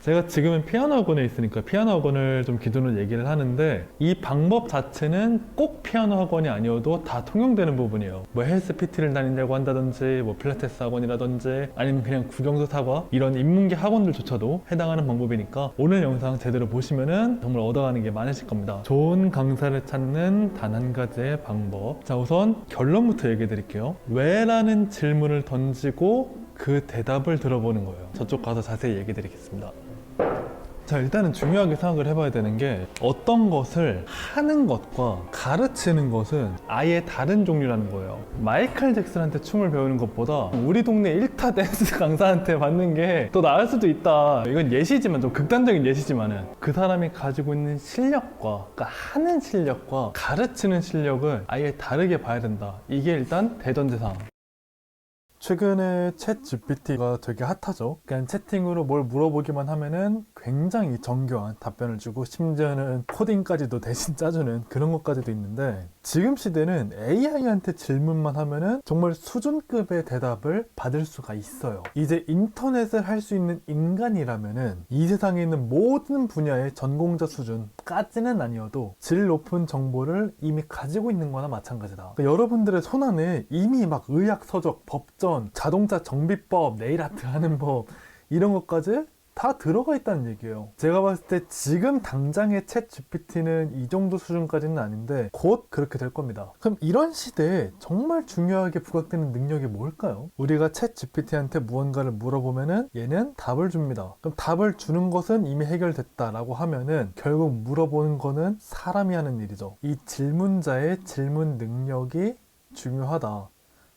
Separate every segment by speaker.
Speaker 1: 제가 지금은 피아노 학원에 있으니까 피아노 학원을 좀 기준으로 얘기를 하는데, 이 방법 자체는 꼭 피아노 학원이 아니어도 다 통용되는 부분이에요. 뭐 헬스 PT를 다닌다고 한다든지, 뭐 필라테스 학원이라든지, 아니면 그냥 국영수 사과, 이런 인문계 학원들조차도 해당하는 방법이니까 오늘 영상 제대로 보시면은 정말 얻어가는 게 많으실 겁니다. 좋은 강사를 찾는 단 한 가지의 방법. 자, 우선 결론부터 얘기해 드릴게요. 왜? 라는 질문을 던지고 그 대답을 들어보는 거예요. 저쪽 가서 자세히 얘기 드리겠습니다. 자, 일단은 중요하게 생각을 해봐야 되는 게, 어떤 것을 하는 것과 가르치는 것은 아예 다른 종류라는 거예요. 마이클 잭슨한테 춤을 배우는 것보다 우리 동네 1타 댄스 강사한테 받는 게 더 나을 수도 있다. 이건 예시지만, 좀 극단적인 예시지만은, 그 사람이 가지고 있는 실력과, 그러니까 하는 실력과 가르치는 실력을 아예 다르게 봐야 된다. 이게 일단 대전제상. 최근에 챗 GPT가 되게 핫하죠. 그냥 채팅으로 뭘 물어보기만 하면은 굉장히 정교한 답변을 주고, 심지어는 코딩까지도 대신 짜주는 그런 것까지도 있는데, 지금 시대는 AI한테 질문만 하면은 정말 수준급의 대답을 받을 수가 있어요. 이제 인터넷을 할 수 있는 인간이라면은 이 세상에 있는 모든 분야의 전공자 수준까지는 아니어도 질 높은 정보를 이미 가지고 있는 거나 마찬가지다. 그러니까 여러분들의 손안에 이미 막 의학 서적, 법전, 자동차 정비법, 네일 아트 하는 법, 이런 것까지 다 들어가 있다는 얘기예요. 제가 봤을 때 지금 당장의 챗 GPT는 이 정도 수준까지는 아닌데 곧 그렇게 될 겁니다. 그럼 이런 시대에 정말 중요하게 부각되는 능력이 뭘까요? 우리가 챗 GPT한테 무언가를 물어보면은 얘는 답을 줍니다. 그럼 답을 주는 것은 이미 해결됐다라고 하면은 결국 물어보는 거는 사람이 하는 일이죠. 이 질문자의 질문 능력이 중요하다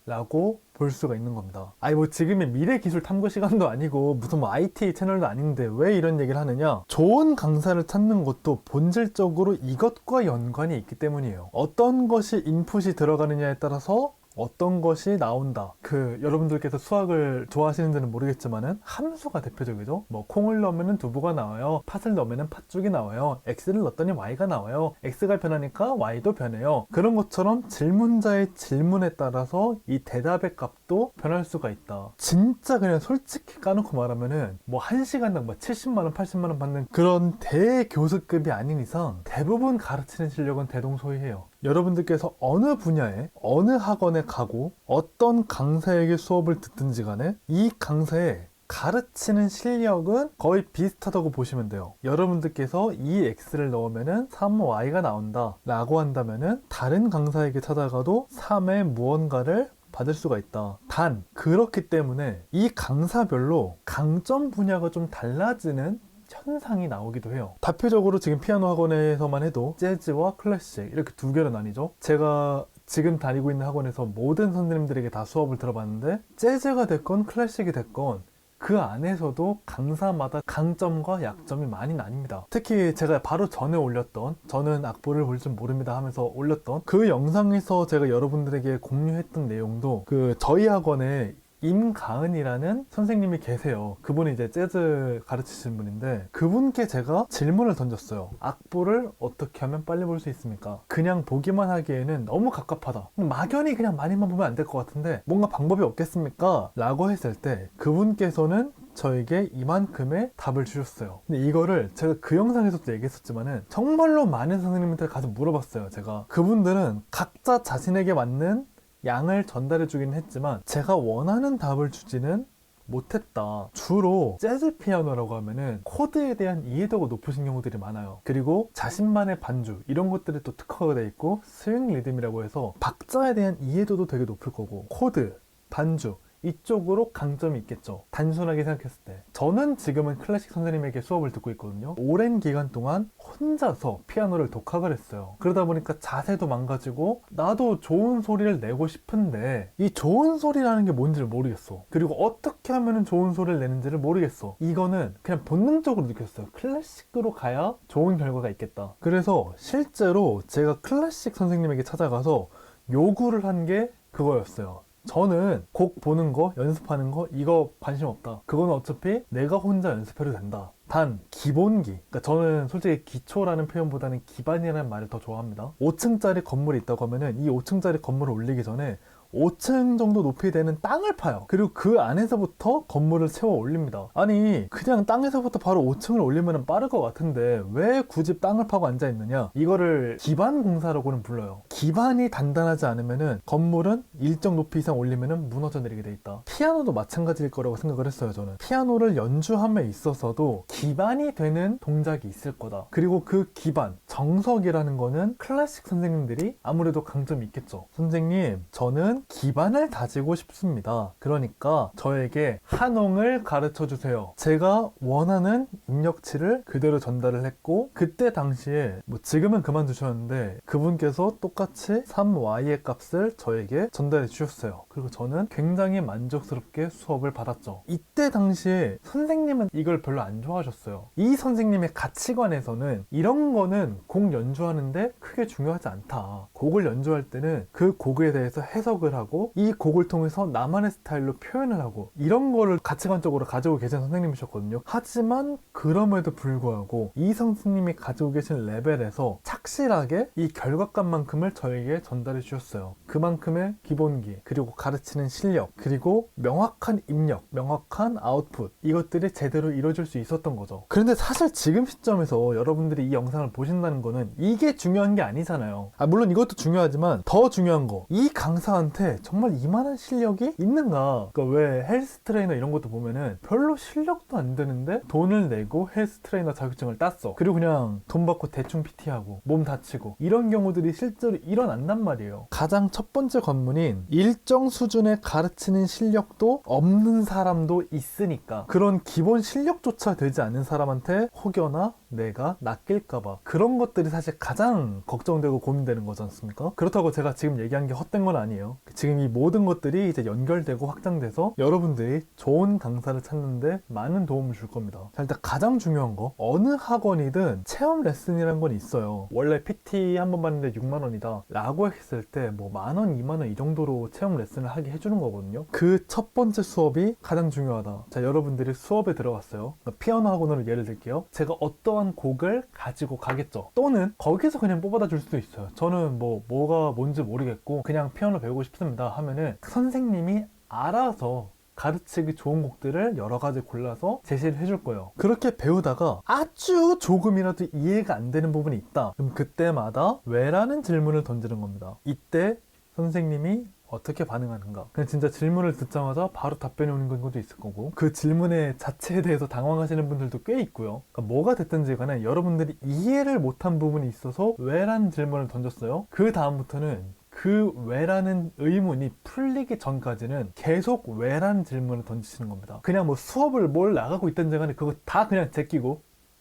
Speaker 1: 라고 볼 수가 있는 겁니다. 아니, 뭐 지금의 미래 기술 탐구 시간도 아니고 무슨 뭐 IT 채널도 아닌데 왜 이런 얘기를 하느냐? 좋은 강사를 찾는 것도 본질적으로 이것과 연관이 있기 때문이에요. 어떤 것이 인풋이 들어가느냐에 따라서 어떤 것이 나온다. 여러분들께서 수학을 좋아하시는지는 모르겠지만은 함수가 대표적이죠. 뭐 콩을 넣으면 두부가 나와요. 팥을 넣으면 팥죽이 나와요. x를 넣었더니 y가 나와요. x가 변하니까 y도 변해요. 그런 것처럼 질문자의 질문에 따라서 이 대답의 값도 변할 수가 있다. 진짜 그냥 솔직히 까놓고 말하면은 뭐 1시간당 뭐 70만원, 80만원 받는 그런 대교수급이 아닌 이상 대부분 가르치는 실력은 대동소이해요. 여러분들께서 어느 분야에, 어느 학원에 가고 어떤 강사에게 수업을 듣든지 간에 이 강사의 가르치는 실력은 거의 비슷하다고 보시면 돼요. 여러분들께서 이 X를 넣으면은 3Y가 나온다 라고 한다면은 다른 강사에게 찾아가도 3의 무언가를 받을 수가 있다. 단, 그렇기 때문에 이 강사별로 강점 분야가 좀 달라지는 현상이 나오기도 해요. 대표적으로 지금 피아노 학원에서만 해도 재즈와 클래식 이렇게 두 개로 나뉘죠. 제가 지금 다니고 있는 학원에서 모든 선생님들에게 다 수업을 들어봤는데, 재즈가 됐건 클래식이 됐건 그 안에서도 강사마다 강점과 약점이 많이 나뉩니다. 특히 제가 바로 전에 올렸던, 저는 악보를 볼 줄 모릅니다 하면서 올렸던 그 영상에서 제가 여러분들에게 공유했던 내용도, 저희 학원에 임가은이라는 선생님이 계세요. 그분이 이제 재즈 가르치시는 분인데, 그분께 제가 질문을 던졌어요. 악보를 어떻게 하면 빨리 볼 수 있습니까? 그냥 보기만 하기에는 너무 갑갑하다. 막연히 그냥 많이만 보면 안 될 것 같은데 뭔가 방법이 없겠습니까? 라고 했을 때 그분께서는 저에게 이만큼의 답을 주셨어요. 근데 이거를 제가 그 영상에서도 얘기했었지만은 정말로 많은 선생님한테 가서 물어봤어요. 제가 그분들은 각자 자신에게 맞는 양을 전달해 주긴 했지만 제가 원하는 답을 주지는 못했다. 주로 재즈 피아노라고 하면은 코드에 대한 이해도가 높으신 경우들이 많아요. 그리고 자신만의 반주 이런 것들이 또 특화가 돼 있고, 스윙 리듬이라고 해서 박자에 대한 이해도도 되게 높을 거고, 코드, 반주 이쪽으로 강점이 있겠죠. 단순하게 생각했을 때. 저는 지금은 클래식 선생님에게 수업을 듣고 있거든요. 오랜 기간 동안 혼자서 피아노를 독학을 했어요. 그러다 보니까 자세도 망가지고 나도 좋은 소리를 내고 싶은데 이 좋은 소리라는 게 뭔지를 모르겠어. 그리고 어떻게 하면 좋은 소리를 내는지를 모르겠어. 이거는 그냥 본능적으로 느꼈어요. 클래식으로 가야 좋은 결과가 있겠다. 그래서 실제로 제가 클래식 선생님에게 찾아가서 요구를 한 게 그거였어요. 저는 곡 보는 거, 연습하는 거 이거 관심 없다. 그거는 어차피 내가 혼자 연습해도 된다. 단 기본기, 그러니까 저는 솔직히 기초라는 표현보다는 기반이라는 말을 더 좋아합니다. 5층짜리 건물이 있다고 하면은 이 5층짜리 건물을 올리기 전에 5층 정도 높이 되는 땅을 파요. 그리고 그 안에서부터 건물을 채워 올립니다. 아니 그냥 땅에서부터 바로 5층을 올리면 빠를 것 같은데 왜 굳이 땅을 파고 앉아있느냐. 이거를 기반 공사라고는 불러요. 기반이 단단하지 않으면은 건물은 일정 높이 이상 올리면은 무너져 내리게 돼 있다. 피아노도 마찬가지일 거라고 생각을 했어요. 저는 피아노를 연주함에 있어서도 기반이 되는 동작이 있을 거다. 그리고 그 기반, 정석이라는 거는 클래식 선생님들이 아무래도 강점이 있겠죠. 선생님, 저는 기반을 다지고 싶습니다. 그러니까 저에게 한홍을 가르쳐 주세요. 제가 원하는 입력치를 그대로 전달을 했고, 그때 당시에 뭐 지금은 그만두셨는데 그분께서 똑같이 3y의 값을 저에게 전달해 주셨어요. 그리고 저는 굉장히 만족스럽게 수업을 받았죠. 이때 당시에 선생님은 이걸 별로 안 좋아하셨어요. 이 선생님의 가치관에서는 이런 거는 곡 연주하는데 크게 중요하지 않다. 곡을 연주할 때는 그 곡에 대해서 해석을 하고 이 곡을 통해서 나만의 스타일로 표현을 하고 이런 거를 가치관적으로 가지고 계신 선생님이셨거든요. 하지만 그럼에도 불구하고 이 선생님이 가지고 계신 레벨에서 착실하게 이 결과값만큼을 저에게 전달해 주셨어요. 그만큼의 기본기, 그리고 가르치는 실력, 그리고 명확한 입력, 명확한 아웃풋, 이것들이 제대로 이루어질 수 있었던 거죠. 그런데 사실 지금 시점에서 여러분들이 이 영상을 보신다는 거는 이게 중요한 게 아니잖아요. 물론 이것도 중요하지만 더 중요한 거, 이 강사한테 정말 이만한 실력이 있는가. 그러니까 왜 헬스 트레이너 이런 것도 보면은 별로 실력도 안 되는데 돈을 내고 헬스 트레이너 자격증을 땄어. 그리고 그냥 돈 받고 대충 PT하고 몸 다치고 이런 경우들이 실제로 일어난단 말이에요. 가장 첫 번째 관문인 일정 수준의 가르치는 실력도 없는 사람도 있으니까 그런 기본 실력조차 되지 않는 사람한테 혹여나 내가 낚일까봐 그런 것들이 사실 가장 걱정되고 고민되는 거지 않습니까? 그렇다고 제가 지금 얘기한 게 헛된 건 아니에요. 지금 이 모든 것들이 이제 연결되고 확장돼서 여러분들이 좋은 강사를 찾는데 많은 도움을 줄 겁니다. 자, 일단 가장 중요한 거, 어느 학원이든 체험 레슨이라는 건 있어요. 원래 PT 한 번 받는데 6만 원이다 라고 했을 때 뭐 만원, 2만 원 이 정도로 체험 레슨을 하게 해주는 거거든요. 그 첫 번째 수업이 가장 중요하다. 자, 여러분들이 수업에 들어갔어요. 피아노 학원으로 예를 들게요. 제가 어떠한 곡을 가지고 가겠죠. 또는 거기서 그냥 뽑아다 줄 수도 있어요. 저는 뭐가 뭔지 모르겠고 그냥 피아노 배우고 싶습니다 하면은 선생님이 알아서 가르치기 좋은 곡들을 여러 가지 골라서 제시를 해줄 거예요. 그렇게 배우다가 아주 조금이라도 이해가 안 되는 부분이 있다. 그럼 그때마다 왜라는 질문을 던지는 겁니다. 이때 선생님이 어떻게 반응하는가. 그냥 진짜 질문을 듣자마자 바로 답변이 오는 경우도 있을 거고 그 질문의 자체에 대해서 당황하시는 분들도 꽤 있고요. 그러니까 뭐가 됐든지 간에 여러분들이 이해를 못한 부분이 있어서 왜라는 질문을 던졌어요. 그 다음부터는 그 왜라는 의문이 풀리기 전까지는 계속 왜라는 질문을 던지시는 겁니다. 그냥 뭐 수업을 뭘 나가고 있든지 간에 그거 다 그냥 제끼고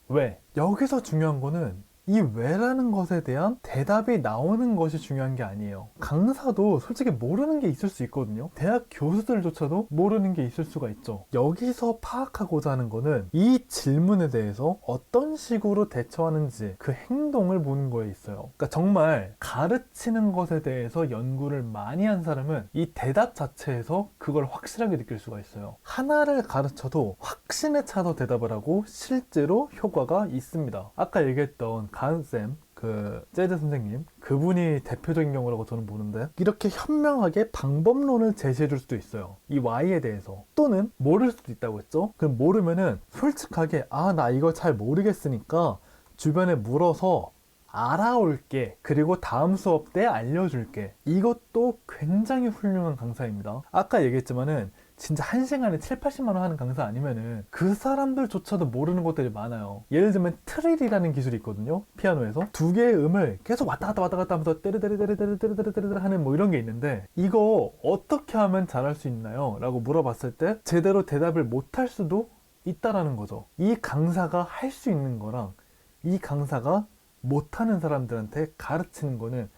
Speaker 1: 왜. 여기서 중요한 거는 이 왜라는 것에 대한 대답이 나오는 것이 중요한 게 아니에요. 강사도 솔직히 모르는 게 있을 수 있거든요. 대학 교수들조차도 모르는 게 있을 수가 있죠. 여기서 파악하고자 하는 거는 이 질문에 대해서 어떤 식으로 대처하는지 그 행동을 보는 거에 있어요. 그러니까 정말 가르치는 것에 대해서 연구를 많이 한 사람은 이 대답 자체에서 그걸 확실하게 느낄 수가 있어요. 하나를 가르쳐도 확신에 차서 대답을 하고 실제로 효과가 있습니다. 아까 얘기했던 가은쌤, 그 재즈 선생님, 그분이 대표적인 경우라고 저는 보는데 이렇게 현명하게 방법론을 제시해 줄 수도 있어요. 이 Y에 대해서. 또는 모를 수도 있다고 했죠. 그럼 모르면은 솔직하게 나 이거 잘 모르겠으니까 주변에 물어서 알아올게. 그리고 다음 수업 때 알려줄게. 이것도 굉장히 훌륭한 강사입니다. 아까 얘기했지만은 진짜 한 시간에 7, 80만 원 하는 강사 아니면은 그 사람들조차도 모르는 것들이 많아요. 예를 들면 트릴이라는 기술이 있거든요. 피아노에서 두 개의 음을 계속 왔다 갔다 하면서 때르르르르르르르르 하는 뭐 이런 게 있는데 이거 어떻게 하면 잘할 수 있나요? 라고 물어봤을 때 제대로 대답을 못할 수도 있다라는 거죠. 이 강사가 할 수 있는 거랑 이 강사가 못하는 사람들한테 가르치는 거는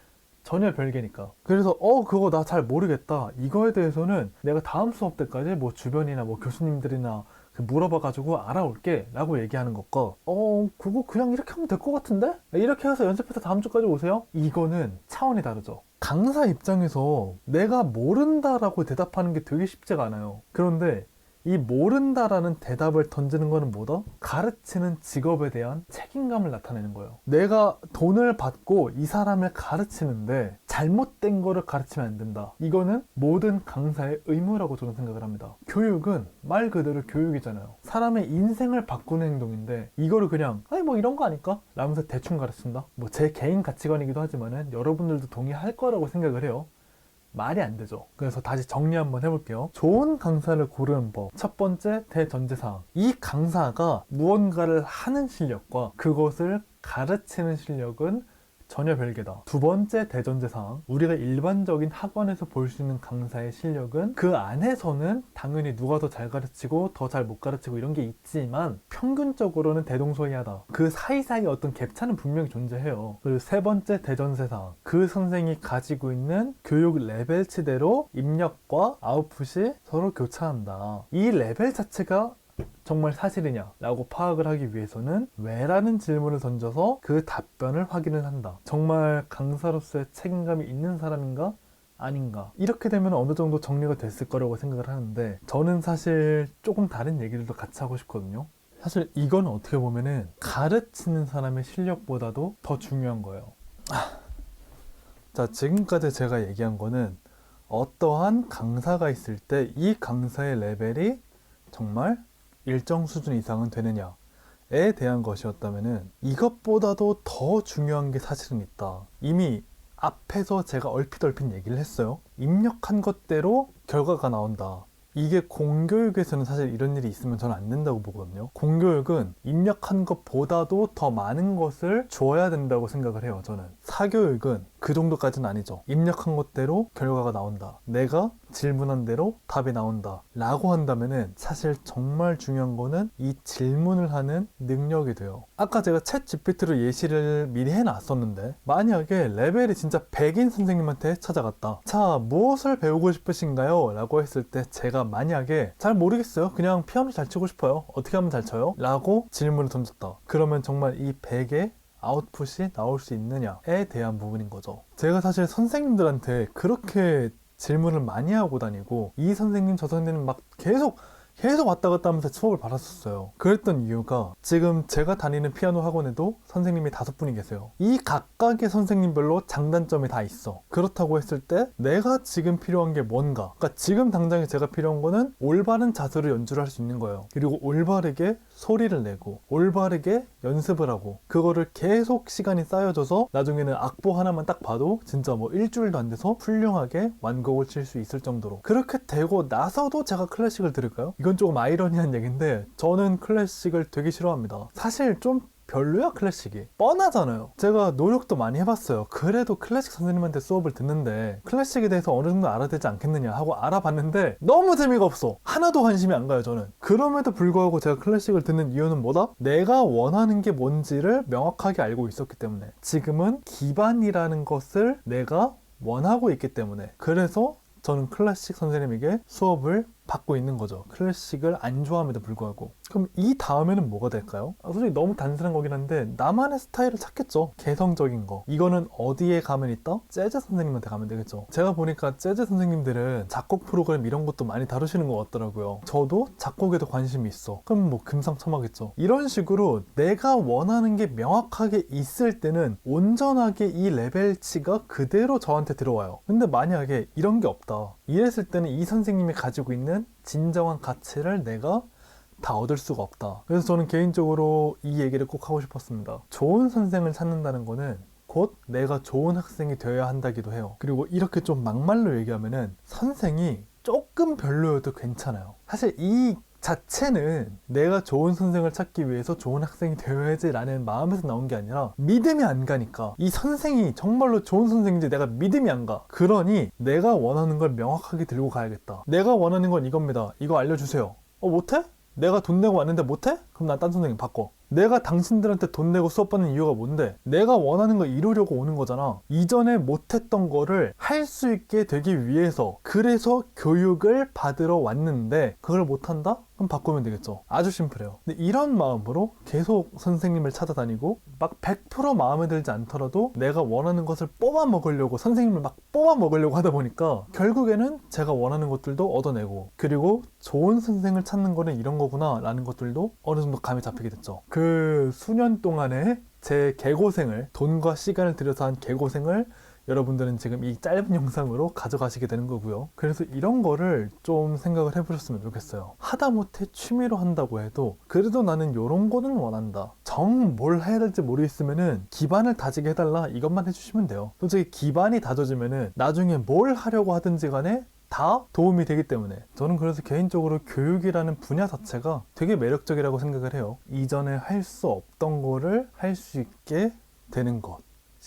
Speaker 1: 전혀 별개니까. 그래서 그거 나 잘 모르겠다. 이거에 대해서는 내가 다음 수업 때까지 뭐 주변이나 뭐 교수님들이나 물어봐가지고 알아올게 라고 얘기하는 것과 그거 그냥 이렇게 하면 될 것 같은데? 이렇게 해서 연습해서 다음 주까지 오세요? 이거는 차원이 다르죠. 강사 입장에서 내가 모른다라고 대답하는 게 되게 쉽지가 않아요. 그런데 이 모른다라는 대답을 던지는 거는 뭐다? 가르치는 직업에 대한 책임감을 나타내는 거예요. 내가 돈을 받고 이 사람을 가르치는데 잘못된 거를 가르치면 안 된다. 이거는 모든 강사의 의무라고 저는 생각을 합니다. 교육은 말 그대로 교육이잖아요. 사람의 인생을 바꾸는 행동인데 이거를 그냥 아니 뭐 이런 거 아닐까? 라면서 대충 가르친다? 뭐 제 개인 가치관이기도 하지만은 여러분들도 동의할 거라고 생각을 해요. 말이 안 되죠. 그래서 다시 정리 한번 해볼게요. 좋은 강사를 고르는 법. 첫 번째, 대전제사항. 이 강사가 무언가를 하는 실력과 그것을 가르치는 실력은 전혀 별개다. 두 번째 대전제사항. 우리가 일반적인 학원에서 볼 수 있는 강사의 실력은 그 안에서는 당연히 누가 더 잘 가르치고 더 잘 못 가르치고 이런 게 있지만 평균적으로는 대동소이하다. 그 사이사이 어떤 갭차는 분명히 존재해요. 그리고 세 번째 대전제사항. 그 선생이 가지고 있는 교육 레벨치대로 입력과 아웃풋이 서로 교차한다. 이 레벨 자체가 정말 사실이냐 라고 파악을 하기 위해서는 왜? 라는 질문을 던져서 그 답변을 확인을 한다. 정말 강사로서의 책임감이 있는 사람인가? 아닌가? 이렇게 되면 어느 정도 정리가 됐을 거라고 생각을 하는데 저는 사실 조금 다른 얘기들도 같이 하고 싶거든요. 사실 이건 어떻게 보면은 가르치는 사람의 실력보다도 더 중요한 거예요. 자, 지금까지 제가 얘기한 거는 어떠한 강사가 있을 때 이 강사의 레벨이 정말 일정 수준 이상은 되느냐에 대한 것이었다면은 이것보다도 더 중요한 게 사실은 있다. 이미 앞에서 제가 얼핏 얘기를 했어요. 입력한 것대로 결과가 나온다. 이게 공교육에서는 사실 이런 일이 있으면 저는 안 된다고 보거든요. 공교육은 입력한 것보다도 더 많은 것을 줘야 된다고 생각을 해요. 저는 사교육은 그 정도까지는 아니죠. 입력한 것대로 결과가 나온다. 내가 질문한 대로 답이 나온다 라고 한다면은 사실 정말 중요한 거는 이 질문을 하는 능력이 돼요. 아까 제가 챗 GPT로 예시를 미리 해놨었는데 만약에 레벨이 진짜 100인 선생님한테 찾아갔다. 자, 무엇을 배우고 싶으신가요? 라고 했을 때 제가 만약에 잘 모르겠어요. 그냥 피아노 잘 치고 싶어요. 어떻게 하면 잘 쳐요? 라고 질문을 던졌다. 그러면 정말 이 100의 아웃풋이 나올 수 있느냐에 대한 부분인 거죠. 제가 사실 선생님들한테 그렇게 질문을 많이 하고 다니고 이 선생님 저 선생님 막 계속 왔다 갔다 하면서 수업을 받았었어요. 그랬던 이유가 지금 제가 다니는 피아노 학원에도 선생님이 5분이 계세요. 이 각각의 선생님별로 장단점이 다 있어. 그렇다고 했을 때 내가 지금 필요한 게 뭔가, 그러니까 지금 당장에 제가 필요한 거는 올바른 자세로 연주를 할 수 있는 거예요. 그리고 올바르게 소리를 내고 올바르게 연습을 하고 그거를 계속 시간이 쌓여져서 나중에는 악보 하나만 딱 봐도 진짜 뭐 일주일도 안 돼서 훌륭하게 완곡을 칠 수 있을 정도로 그렇게 되고 나서도 제가 클래식을 들을까요? 이건 조금 아이러니한 얘기인데 저는 클래식을 되게 싫어합니다. 사실 좀 별로야 클래식이. 뻔하잖아요. 제가 노력도 많이 해봤어요. 그래도 클래식 선생님한테 수업을 듣는데 클래식에 대해서 어느 정도 알아야 되지 않겠느냐 하고 알아봤는데 너무 재미가 없어. 하나도 관심이 안 가요 저는. 그럼에도 불구하고 제가 클래식을 듣는 이유는 뭐다? 내가 원하는 게 뭔지를 명확하게 알고 있었기 때문에. 지금은 기반이라는 것을 내가 원하고 있기 때문에. 그래서 저는 클래식 선생님에게 수업을 받고 있는 거죠. 클래식을 안 좋아함에도 불구하고. 그럼 이 다음에는 뭐가 될까요? 솔직히 너무 단순한 거긴 한데 나만의 스타일을 찾겠죠. 개성적인 거. 이거는 어디에 가면 있다? 재즈 선생님한테 가면 되겠죠. 제가 보니까 재즈 선생님들은 작곡 프로그램 이런 것도 많이 다루시는 것 같더라고요. 저도 작곡에도 관심이 있어. 그럼 뭐 금상첨화겠죠. 이런 식으로 내가 원하는 게 명확하게 있을 때는 온전하게 이 레벨치가 그대로 저한테 들어와요. 근데 만약에 이런 게 없다. 이랬을 때는 이 선생님이 가지고 있는 진정한 가치를 내가 다 얻을 수가 없다. 그래서 저는 개인적으로 이 얘기를 꼭 하고 싶었습니다. 좋은 선생을 찾는다는 거는 곧 내가 좋은 학생이 되어야 한다기도 해요. 그리고 이렇게 좀 막말로 얘기하면은 선생이 조금 별로여도 괜찮아요. 사실 이 자체는 내가 좋은 선생을 찾기 위해서 좋은 학생이 되어야지 라는 마음에서 나온 게 아니라 믿음이 안 가니까 이 선생이 정말로 좋은 선생인지 내가 믿음이 안 가. 그러니 내가 원하는 걸 명확하게 들고 가야겠다. 내가 원하는 건 이겁니다. 이거 알려주세요. 못해? 내가 돈 내고 왔는데 못해? 그럼 난 딴 선생님 바꿔. 내가 당신들한테 돈 내고 수업 받는 이유가 뭔데? 내가 원하는 거 이루려고 오는 거잖아. 이전에 못했던 거를 할 수 있게 되기 위해서 그래서 교육을 받으러 왔는데 그걸 못한다? 그럼 그럼 바꾸면 되겠죠. 아주 심플해요. 근데 이런 마음으로 계속 선생님을 찾아다니고 막 100% 마음에 들지 않더라도 내가 원하는 것을 뽑아 먹으려고 선생님을 막 뽑아 먹으려고 하다 보니까 결국에는 제가 원하는 것들도 얻어내고, 그리고 좋은 선생을 찾는 거는 이런 거구나 라는 것들도 어느 정도 감이 잡히게 됐죠. 그 수년 동안의 제 개고생을, 돈과 시간을 들여서 한 개고생을 여러분들은 지금 이 짧은 영상으로 가져가시게 되는 거고요. 그래서 이런 거를 좀 생각을 해보셨으면 좋겠어요. 하다못해 취미로 한다고 해도 그래도 나는 이런 거는 원한다, 정 뭘 해야 될지 모르겠으면은 기반을 다지게 해달라, 이것만 해주시면 돼요. 솔직히 기반이 다져지면은 나중에 뭘 하려고 하든지 간에 다 도움이 되기 때문에 저는 그래서 개인적으로 교육이라는 분야 자체가 되게 매력적이라고 생각을 해요. 이전에 할 수 없던 거를 할 수 있게 되는 것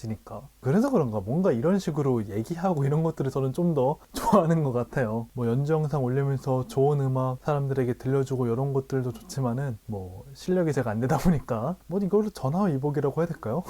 Speaker 1: 이니까. 그래서 그런가 뭔가 이런 식으로 얘기하고 이런 것들을 저는 좀 더 좋아하는 것 같아요. 뭐 연주 영상 올리면서 좋은 음악 사람들에게 들려주고 이런 것들도 좋지만은 뭐 실력이 제가 안 되다 보니까 뭐 이걸로 전화위복이라고 해야 될까요?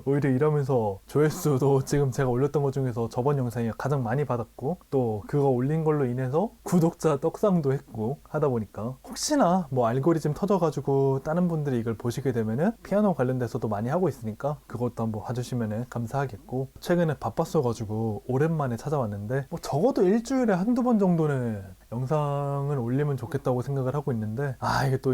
Speaker 1: 오히려 이러면서 조회수도 지금 제가 올렸던 것 중에서 저번 영상이 가장 많이 받았고, 또 그거 올린 걸로 인해서 구독자 떡상도 했고 하다 보니까 혹시나 뭐 알고리즘 터져가지고 다른 분들이 이걸 보시게 되면은 피아노 관련돼서도 많이 하고 있으니까 그것도 한번 봐주시면 감사하겠고, 최근에 바빴어가지고 오랜만에 찾아왔는데 뭐 적어도 일주일에 한두 번 정도는 영상을 올리면 좋겠다고 생각을 하고 있는데,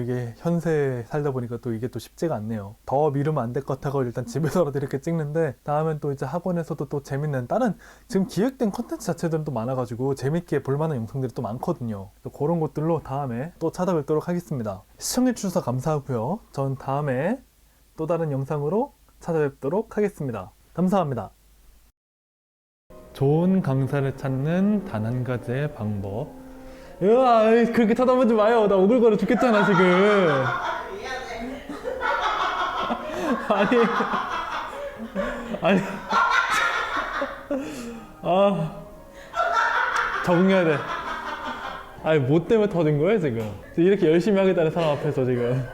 Speaker 1: 이게 현세에 살다 보니까 또 이게 또 쉽지가 않네요. 더 미루면 안 될 것 같아서 일단 집에서라도 이렇게 찍는데, 다음엔 또 이제 학원에서도 또 재밌는 다른 지금 기획된 컨텐츠 자체들은 또 많아가지고 재밌게 볼만한 영상들이 또 많거든요. 그런 것들로 다음에 또 찾아뵙도록 하겠습니다. 시청해주셔서 감사하고요. 전 다음에 또 다른 영상으로 찾아뵙도록 하겠습니다. 감사합니다. 좋은 강사를 찾는 단 한 가지의 방법. 으아, 그렇게 쳐다보지 마요. 나 오글거려 죽겠잖아 지금. 아니 적응해야 돼. 뭐 때문에 터진 거야 지금? 이렇게 열심히 하겠다는 사람 앞에서 지금.